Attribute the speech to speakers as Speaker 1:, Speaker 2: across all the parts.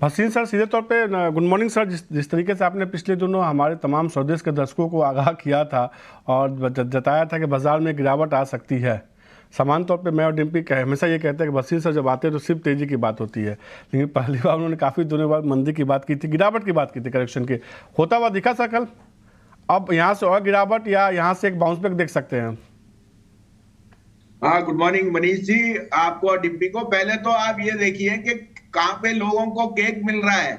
Speaker 1: हसीन सर, सीधे तौर पे गुड मॉर्निंग सर। जिस तरीके से आपने पिछले दिनों हमारे तमाम स्वदेश के दर्शकों को आगाह किया था और जताया था कि बाजार में गिरावट आ सकती है, सामान्य तौर पे मैं और डिम्पी हमेशा ये कहते हैं कि हसीन सर जब आते हैं तो सिर्फ तेज़ी की बात होती है, लेकिन पहली बार उन्होंने काफ़ी दिनों बाद मंदी की बात की थी, गिरावट की बात की थी, करेक्शन की होता हुआ दिखा सर कल। अब यहाँ से और गिरावट या यहाँ से एक बाउंस बैक देख सकते हैं?
Speaker 2: हाँ, गुड मॉर्निंग मनीष जी, आपको और डिम्पी को। पहले तो आप ये देखिए कि कहाँ पे लोगों को केक मिल रहा है।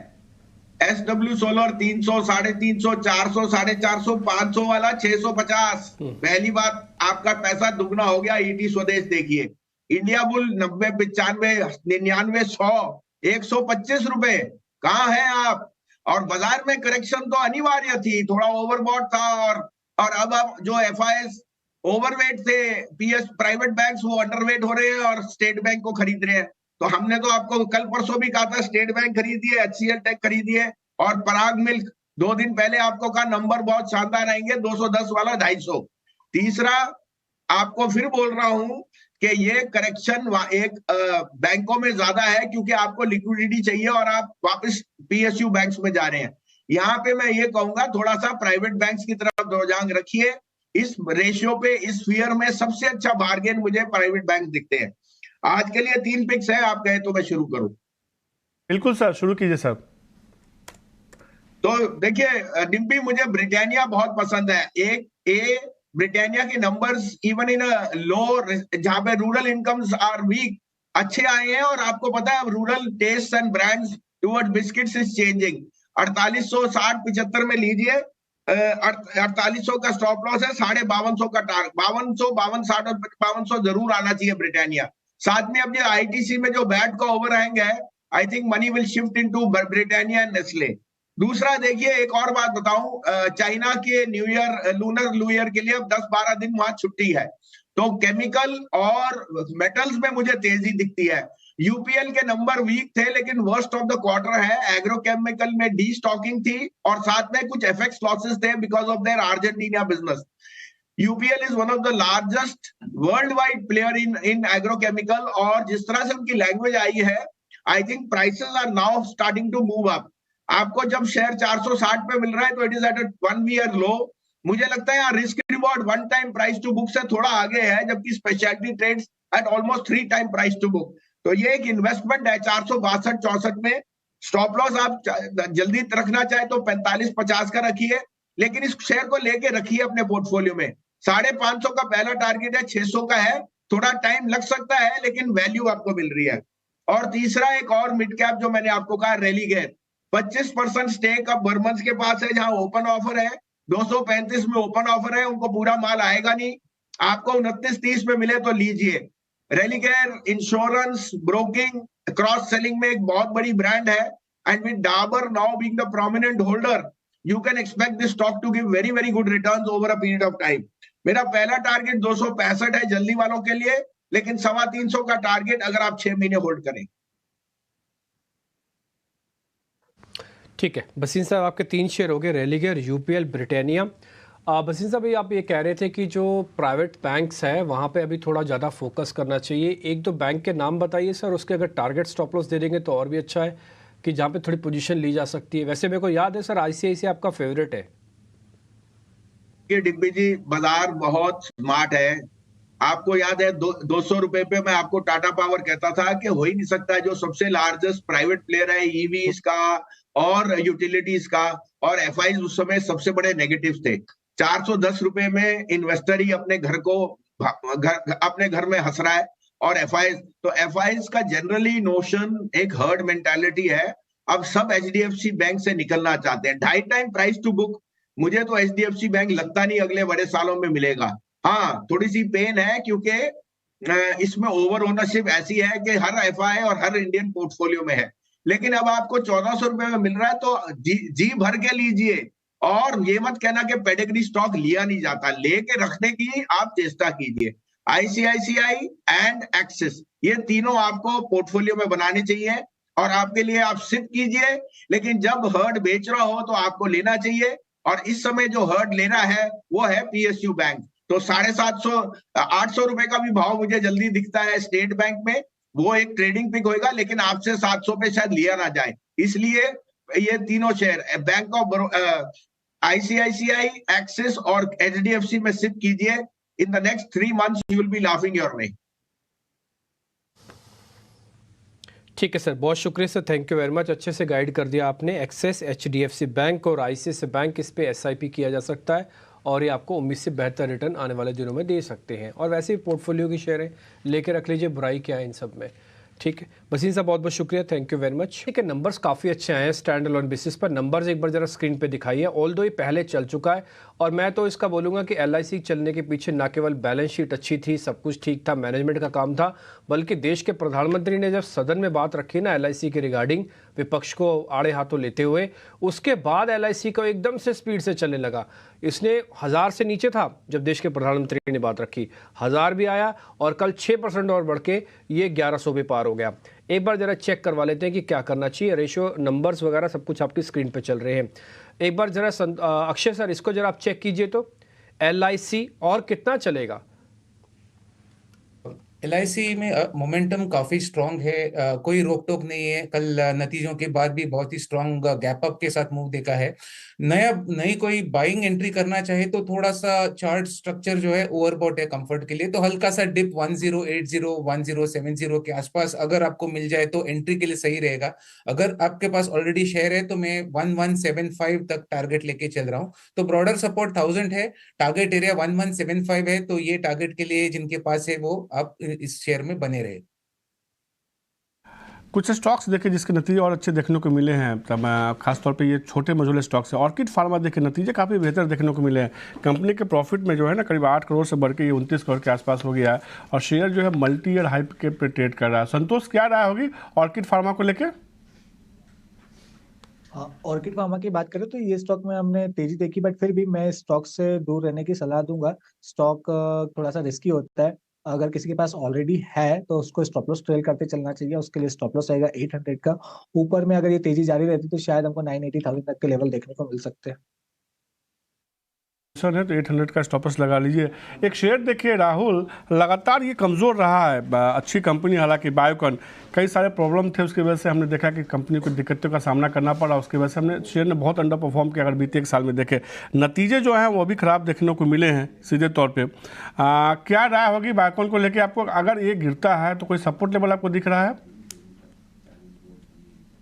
Speaker 2: SW सोलर 300, 350, 400, 450, 500 वाला 650। पहली बात, आपका पैसा दुगना हो गया। ईटी स्वदेश देखिए, इंडिया बुल 90, 95, 99, 100, 125 रुपए। कहाँ है आप? और बाजार में करेक्शन तो अनिवार्य थी, थोड़ा ओवरबॉट था। और अब जो FIs ओवरवेट थे, PS प्राइवेट बैंक्स वो अंडरवेट हो रहे हैं और स्टेट बैंक को खरीद रहे हैं। तो हमने तो आपको कल परसों भी कहा था स्टेट बैंक खरीदिए, HCL टेक खरीदिए, और पराग मिल्क 2 दिन पहले आपको कहा नंबर बहुत शानदार आएंगे, 210 वाला 250। तीसरा, आपको फिर बोल रहा हूं कि ये करेक्शन एक बैंकों में ज्यादा है क्योंकि आपको लिक्विडिटी चाहिए और आप वापस PSU बैंक्स में जा रहे हैं। यहाँ पे मैं ये कहूंगा थोड़ा सा प्राइवेट बैंक्स की तरफ रुझान रखिए। इस रेशियो पे, इस फियर में सबसे अच्छा बार्गेन मुझे प्राइवेट बैंक दिखते हैं। आज के लिए 3 पिक्स है, आप कहे तो मैं शुरू करूं।
Speaker 1: बिल्कुल सर, शुरू कीजिए सर।
Speaker 2: तो देखिए डिम्पी, मुझे ब्रिटानिया बहुत पसंद है। एक ए ब्रिटानिया के नंबर्स इवन इन लो, जहां पे रूरल इनकम्स आर वीक, अच्छे आए हैं। और आपको पता है rural taste and brands toward biscuits is changing. 4860-75 में लीजिए। 4800 का स्टॉप लॉस है, 5250 का टारगेट। 5200, 5260 और 5200 जरूर आना चाहिए ब्रिटानिया। साथ में अब ये ITC में जो बैट का ओवरहैंग है, I think money will shift into Britannia and Nestle. दूसरा देखिए, एक और बात बताऊं, चाइना के new year, lunar new year के लिए अब 10-12 दिन वहां छुट्टी है। तो केमिकल और मेटल्स में मुझे तेजी दिखती है। UPL के नंबर वीक थे लेकिन वर्स्ट ऑफ द क्वार्टर है। एग्रोकेमिकल में डी स्टॉकिंग थी और साथ में कुछ FX लॉसेस थे because of their Argentina business. UPL is one of the largest worldwide player in agrochemical, और जिस तरह से उनकी लैंग्वेज आई है, I think prices are now starting to move up. आपको जब शेयर 460 पे मिल रहा है तो it is at 1 year low. मुझे लगता है यहाँ risk reward 1 time price to book से थोड़ा आगे है, जबकि speciality trades at almost 3 time price to book. तो ये एक इन्वेस्टमेंट है 462-64 में। स्टॉप लॉस आप जल्दी रखना चाहे तो 45-50 का रखिए, लेकिन इस शेयर को लेके रखिए अपने पोर्टफोलियो में। 550 का पहला टारगेट है, 600 का है। थोड़ा टाइम लग सकता है लेकिन वैल्यू आपको मिल रही है। और तीसरा, एक और मिड कैप जो मैंने आपको कहा, रेलिगेयर। 25% स्टेक अब बर्मन्स के पास है, जहां ओपन ऑफर है। 235 में ओपन ऑफर है, उनको पूरा माल आएगा नहीं। आपको 29-30 में मिले तो लीजिए। Religare insurance, broking, cross selling में एक बहुत बड़ी ब्रांड है। And with Dabur now being the prominent holder, you can expect this stock to give very very good returns over a period of time. मेरा पहला टारगेट 265 है जल्दी वालों के लिए, लेकिन 325 का टारगेट अगर आप 6 महीने होल्ड करें।
Speaker 3: ठीक है बसीन साहब, आपके 3 शेयर हो गए, रेलिगेयर, UPL, ब्रिटानिया। बसीन साहब, आप ये कह रहे थे कि जो प्राइवेट बैंक्स है वहाँ पे अभी थोड़ा ज़्यादा फोकस करना चाहिए। 1-2 बैंक के नाम बताइए सर, उसके अगर टारगेट स्टॉप लॉस दे देंगे तो और भी अच्छा है कि जहाँ पे थोड़ी पोजीशन ली जा सकती है। वैसे मेरे को याद है सर, ICICI आपका फेवरेट है।
Speaker 2: डिब्बी जी, बाजार बहुत स्मार्ट है। आपको याद है 200 रुपए पे मैं आपको टाटा पावर कहता था कि हो ही नहीं सकता, जो सबसे लार्जेस्ट प्राइवेट प्लेयर है EVs का और यूटिलिटीज का, और FIs उस समय सबसे बड़े नेगेटिव थे। 410 रुपए में इन्वेस्टर ही अपने अपने घर में हंस रहा है। और FIs का जनरली नोशन एक हर्ड मेंटालिटी है। अब सब HDFC बैंक से निकलना चाहते हैं। 2.5 टाइम प्राइस टू बुक। मुझे तो HDFC बैंक लगता नहीं अगले बड़े सालों में मिलेगा। हाँ, थोड़ी सी पेन है क्योंकि इसमें ओवर ओनरशिप ऐसी है कि हर FI और हर इंडियन पोर्टफोलियो में है। लेकिन अब आपको 1400 रुपए में मिल रहा है तो जी भर के लीजिए। और ये मत कहना कि पेडिग्री स्टॉक लिया नहीं जाता, लेके रखने की आप चेष्टा कीजिए। ICICI एंड एक्सिस, ये तीनों आपको पोर्टफोलियो में बनाने चाहिए और आपके लिए आप सिप कीजिए। लेकिन जब हर्ड बेच रहा हो तो आपको लेना चाहिए, और इस समय जो हर्ड लेना है वो है PSU बैंक। तो 750, 800 रुपए का भी भाव मुझे जल्दी दिखता है स्टेट बैंक में। वो एक ट्रेडिंग पिक होगा, लेकिन आपसे 700 पे शायद लिया ना जाए। इसलिए ये तीनों share bank of ICICI, axis और एचडीएफसी में सिप कीजिए। In the next 3 months you will be laughing your way.
Speaker 3: ठीक है सर, बहुत शुक्रिया sir, thank you very much, अच्छे से गाइड कर दिया आपने। एक्सेस, एचडीएफसी बैंक और आईसीआईसीआई बैंक, इस पे एसआईपी किया जा सकता है और ये आपको उम्मीद से बेहतर रिटर्न आने वाले दिनों में दे सकते हैं। और वैसे ही पोर्टफोलियो की शेयरें लेके रख लीजिए, बुराई क्या है इन सब में। ठीक है बसीन साहब, बहुत बहुत शुक्रिया, थैंक यू वेरी मच। ठीक है, नंबर्स काफ़ी अच्छे आए हैं स्टैंड अलोन बेसिस पर। नंबर्स एक बार जरा स्क्रीन पे दिखाइए। ऑल दो ये पहले चल चुका है और मैं तो इसका बोलूँगा कि एलआईसी चलने के पीछे ना केवल बैलेंस शीट अच्छी थी, सब कुछ ठीक था, मैनेजमेंट का काम था, बल्कि देश के प्रधानमंत्री ने जब सदन में बात रखी ना एलआईसी के रिगार्डिंग, विपक्ष को आड़े हाथों लेते हुए, उसके बाद एलआईसी को एकदम से स्पीड से चलने लगा। इसने 1000 से नीचे था जब देश के प्रधानमंत्री ने बात रखी, 1000 भी आया और कल 6% और बढ़ के ये 1100 पे पार हो गया। एक बार जरा चेक करवा लेते हैं कि क्या करना चाहिए। रेशियो, नंबर्स वगैरह सब कुछ आपकी स्क्रीन पे चल रहे हैं। एक बार जरा अक्षय सर इसको जरा आप चेक कीजिए तो, एलआईसी और कितना चलेगा?
Speaker 4: एलआईसी में मोमेंटम काफी स्ट्रांग है, कोई रोक टोक नहीं है। कल नतीजों के बाद भी बहुत ही स्ट्रांग गैप अप के साथ मूव देखा है। नई कोई बाइंग एंट्री करना चाहे तो थोड़ा सा चार्ट स्ट्रक्चर जो है ओवरबॉट है कंफर्ट के लिए, तो हल्का सा डिप 1080 1070 के आसपास अगर आपको मिल जाए तो एंट्री के लिए सही रहेगा। अगर आपके पास ऑलरेडी शेयर है तो मैं 1175 तक टारगेट लेके चल रहा हूँ। तो ब्रॉडर सपोर्ट 1000 है, टारगेट एरिया 1175 है, तो ये टारगेट के लिए जिनके पास है वो आप इस शेयर में बने रहे।
Speaker 1: कुछ स्टॉक्स देखे जिसके नतीजे और अच्छे देखने को मिले हैं, तब खासतौर पे ये छोटे मझोले स्टॉक्स हैं। ऑर्किड फार्मा देखे नतीजे काफ़ी बेहतर देखने को मिले हैं। कंपनी के प्रॉफिट में जो है ना करीब 8 करोड़ से बढ़ के ये 29 करोड़ के आसपास हो गया है और शेयर जो है मल्टी ईयर हाइप के पे ट्रेड कर रहा है। संतोष, क्या राय होगी ऑर्किड फार्मा को लेकर?
Speaker 5: ऑर्किड फार्मा की बात करें तो ये स्टॉक में हमने तेजी देखी, बट फिर भी मैं स्टॉक से दूर रहने की सलाह दूंगा। स्टॉक थोड़ा सा रिस्की होता है। अगर किसी के पास ऑलरेडी है तो उसको स्टॉप लॉस ट्रेल करते चलना चाहिए। उसके लिए स्टॉप लॉस रहेगा 800 का। ऊपर में अगर ये तेजी जारी रहती तो शायद हमको 980,000 तक के लेवल देखने को मिल सकते हैं।
Speaker 1: है तो 800 का स्टॉपर्स लगा लीजिए। एक शेयर देखिए राहुल, लगातार ये कमज़ोर रहा है। अच्छी कंपनी, हालांकि बायोकॉन, कई सारे प्रॉब्लम थे, उसकी वजह से हमने देखा कि कंपनी को दिक्कतों का सामना करना पड़ा। उसकी वजह से हमने शेयर ने बहुत अंडर परफॉर्म किया। अगर बीते एक साल में देखे नतीजे जो हैं वो भी खराब देखने को मिले हैं सीधे तौर पर। क्या राय होगी बायोकॉन को लेकर आपको? अगर ये गिरता है तो कोई सपोर्ट लेवल आपको दिख रहा है?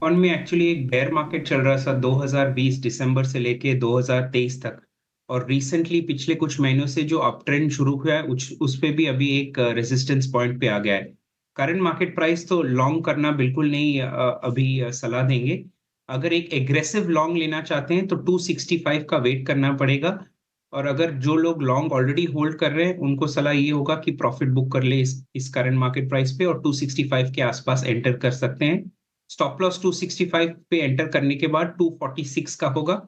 Speaker 6: बायोकॉन में एक्चुअली एक बेयर मार्केट चल रहा था 2020 दिसंबर से लेके 2023 तक, और रिसेंटली पिछले कुछ महीनों से जो अप ट्रेंड शुरू हुआ है उस पे भी अभी एक रेजिस्टेंस पॉइंट पे आ गया है। करंट मार्केट प्राइस तो लॉन्ग करना बिल्कुल नहीं अभी सलाह देंगे। अगर एक एग्रेसिव लॉन्ग लेना चाहते हैं तो 265 का वेट करना पड़ेगा, और अगर जो लोग लॉन्ग ऑलरेडी होल्ड कर रहे हैं उनको सलाह ये होगा कि प्रॉफिट बुक कर ले इस करंट मार्केट प्राइस पे, और 265 के आसपास एंटर कर सकते हैं। स्टॉप लॉस 265 पे एंटर करने के बाद 246 का होगा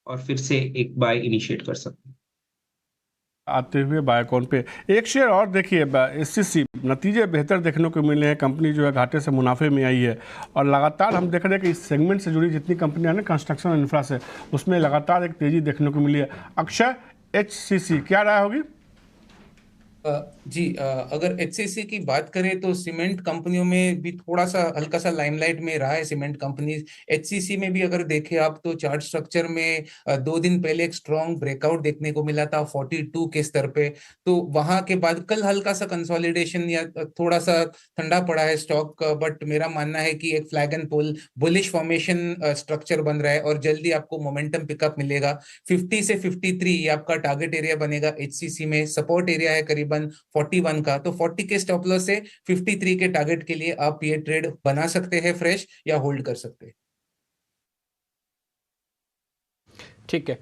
Speaker 6: और फिर से एक बाय इनिशिएट कर सकते हैं।
Speaker 1: आते हुए बायोकॉन पे एक शेयर और देखिए, एससीसी, नतीजे बेहतर देखने को मिले हैं। कंपनी जो है घाटे से मुनाफे में आई है और लगातार हम देख रहे हैं कि इस सेगमेंट से जुड़ी जितनी कंपनियां हैं ना, कंस्ट्रक्शन और इंफ्रा से, उसमें लगातार एक तेजी देखने को मिली है। अक्षय, एचसीसी, क्या राय होगी?
Speaker 4: जी, अगर एचसीसी की बात करें तो सीमेंट कंपनियों में भी थोड़ा सा हल्का सा लाइमलाइट में रहा है सीमेंट कंपनी। एचसीसी में भी अगर देखें आप तो चार्ट स्ट्रक्चर में 2 दिन पहले एक स्ट्रॉन्ग ब्रेकआउट देखने को मिला था 42 के स्तर पे। तो वहां के बाद कल हल्का सा कंसोलिडेशन या थोड़ा सा ठंडा पड़ा है स्टॉक, बट मेरा मानना है कि एक flag and pole bullish formation structure बन रहा है और जल्दी आपको मोमेंटम पिकअप मिलेगा। 50 से 53 ये आपका टारगेट एरिया बनेगा एचसीसी में। सपोर्ट एरिया है करीबन 41 का, तो 40 के स्टॉप लॉस से 53 के टारगेट के लिए आप ये ट्रेड बना सकते हैं फ्रेश, या होल्ड कर सकते हैं।
Speaker 3: ठीक है।